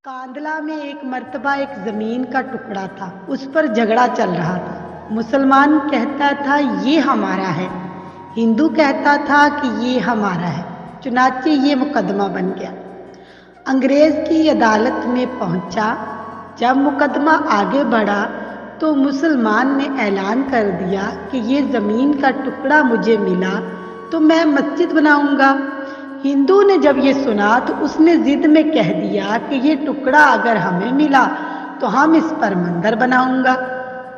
कांदला में एक मर्तबा एक जमीन का टुकड़ा था। उस पर झगड़ा चल रहा था। मुसलमान कहता था ये हमारा है, हिंदू कहता था कि ये हमारा है। चुनाचे ये मुकदमा बन गया, अंग्रेज की अदालत में पहुंचा। जब मुकदमा आगे बढ़ा तो मुसलमान ने ऐलान कर दिया कि ये जमीन का टुकड़ा मुझे मिला तो मैं मस्जिद बनाऊंगा। हिंदू ने जब ये सुना तो उसने जिद में कह दिया कि ये टुकड़ा अगर हमें मिला तो हम इस पर मंदिर बनाऊंगा।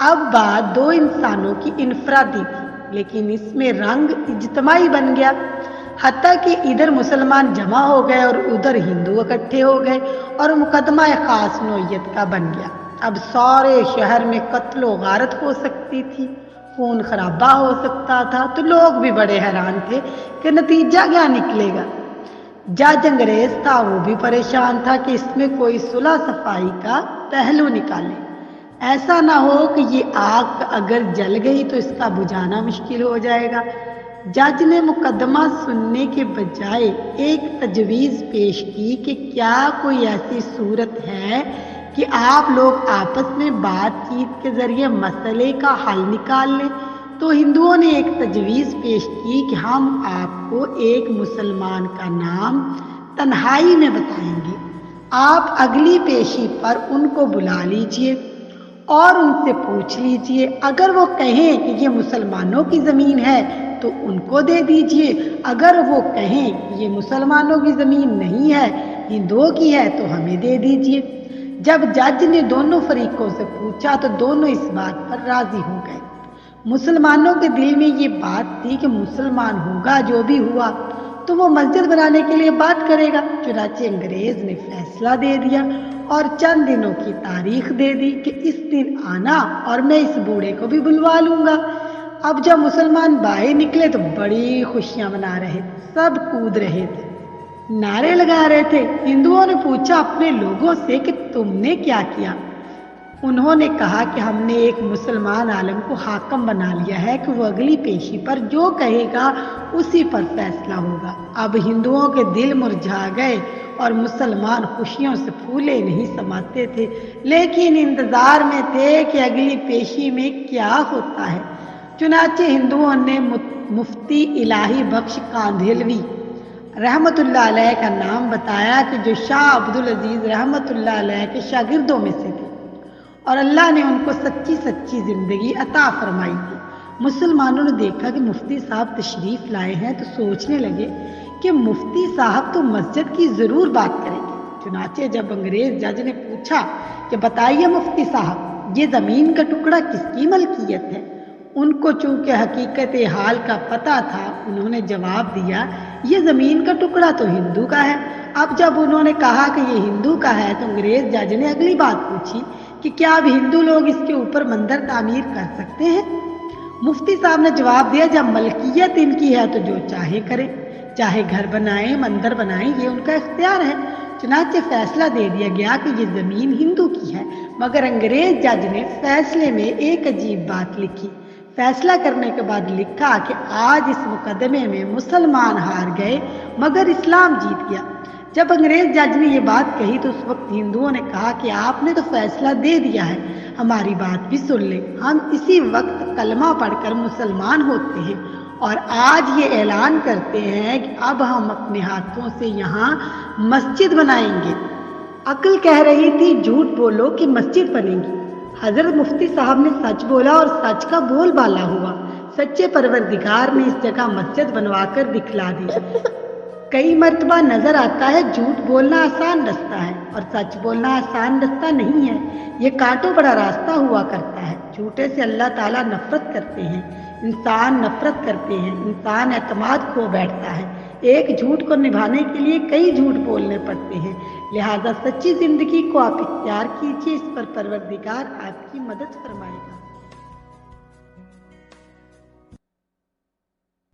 अब बात दो इंसानों की इनफरादी थी, लेकिन इसमें रंग इज्तिमाई बन गया। हत्ता कि इधर मुसलमान जमा हो गए और उधर हिंदू इकट्ठे हो गए और मुकदमा एक खास नौइयत का बन गया। अब सारे शहर में कत्लो गारत हो सकती थी, खून खराबा हो सकता था। तो लोग भी बड़े हैरान थे कि नतीजा क्या निकलेगा। जज अंग्रेज था, वो भी परेशान था कि इसमें कोई सुलह सफाई का पहलू निकाले। ऐसा ना हो कि ये आग अगर जल गई तो इसका बुझाना मुश्किल हो जाएगा। जज ने मुकदमा सुनने के बजाय एक तजवीज़ पेश की कि क्या कोई ऐसी सूरत है कि आप लोग आपस में बातचीत के जरिए मसले का हल निकाल लें। तो हिंदुओं ने एक तजवीज़ पेश की कि हम आपको एक मुसलमान का नाम तन्हाई में बताएंगे, आप अगली पेशी पर उनको बुला लीजिए और उनसे पूछ लीजिए। अगर वो कहें कि ये मुसलमानों की ज़मीन है तो उनको दे दीजिए, अगर वो कहें कि ये मुसलमानों की ज़मीन नहीं है, हिंदुओं की है, तो हमें दे दीजिए। जब जज ने दोनों फरीकों से पूछा तो दोनों इस बात पर राजी हो गए। मुसलमानों के दिल में ये बात थी कि मुसलमान होगा जो भी हुआ तो वो मस्जिद बनाने के लिए बात करेगा। चुनाचे अंग्रेज ने फैसला दे दिया और चंद दिनों की तारीख दे दी कि इस दिन आना और मैं इस बूढ़े को भी बुलवा लूंगा। अब जब मुसलमान बाहर निकले तो बड़ी खुशियां मना रहे थे, सब कूद रहे थे, नारे लगा रहे थे। हिंदुओं ने पूछा अपने लोगों से कि तुमने क्या किया। उन्होंने कहा कि हमने एक मुसलमान आलम को हाकम बना लिया है कि वो अगली पेशी पर जो कहेगा उसी पर फैसला होगा। अब हिंदुओं के दिल मुरझा गए और मुसलमान खुशियों से फूले नहीं समाते थे, लेकिन इंतजार में थे कि अगली पेशी में क्या होता है। चुनाचे हिंदुओं ने मुफ्ती इलाही बख्श कांधेलवी रहमतुल्लाह अलैह का नाम बताया कि जो शाह अब्दुल अजीज रहमतुल्लाह अलैह के शागिर्दों में से थे और अल्लाह ने उनको सच्ची सच्ची जिंदगी अता फरमाई थी। मुसलमानों ने देखा कि मुफ्ती साहब तशरीफ लाए हैं तो सोचने लगे कि मुफ्ती साहब तो मस्जिद की ज़रूर बात करेंगे। चुनाचे जब अंग्रेज जज ने पूछा कि बताइए मुफ्ती साहब, ये ज़मीन का टुकड़ा किसकी मलकियत है, उनको चूंकि हकीकत हाल का पता था, उन्होंने जवाब दिया ये ज़मीन का टुकड़ा तो हिंदू का है। अब जब उन्होंने कहा कि ये हिंदू का है तो अंग्रेज जज ने अगली बात पूछी कि क्या अब हिंदू लोग इसके ऊपर मंदिर तामीर कर सकते हैं। मुफ्ती साहब ने जवाब दिया जब मलकियत इनकी है तो जो चाहे करें, चाहे घर बनाएं, मंदिर बनाएं, ये उनका इख्तियार है। चुनाचे फैसला दे दिया गया कि ये ज़मीन हिंदू की है। मगर अंग्रेज जज ने फैसले में एक अजीब बात लिखी। फैसला करने के बाद लिखा कि आज इस मुकदमे में मुसलमान हार गए मगर इस्लाम जीत गया। जब अंग्रेज जज ने ये बात कही तो उस वक्त हिंदुओं ने कहा कि आपने तो फैसला दे दिया है, हमारी बात भी सुन ले। हम इसी वक्त कलमा पढ़कर मुसलमान होते हैं और आज ये ऐलान करते हैं कि अब हम अपने हाथों से यहाँ मस्जिद बनाएंगे। अक्ल कह रही थी झूठ बोलो कि मस्जिद बनेगी। हजरत मुफ्ती साहब ने सच बोला और सच का बोलबाला हुआ। सच्चे परवरदिगार ने इस जगह मस्जिद बनवाकर दिखला दी। कई मर्तबा नजर आता है झूठ बोलना आसान रास्ता है और सच बोलना आसान रास्ता नहीं है, ये कांटों बड़ा रास्ता हुआ करता है। झूठे से अल्लाह ताला नफरत करते हैं, इंसान नफरत करते हैं, इंसान एतमाद खो बैठता है। एक झूठ को निभाने के लिए कई झूठ बोलने पड़ते हैं। लिहाजा सच्ची जिंदगी को आप इख्तियार कीजिए, इस पर परवरदिगार आपकी मदद फरमाएगा।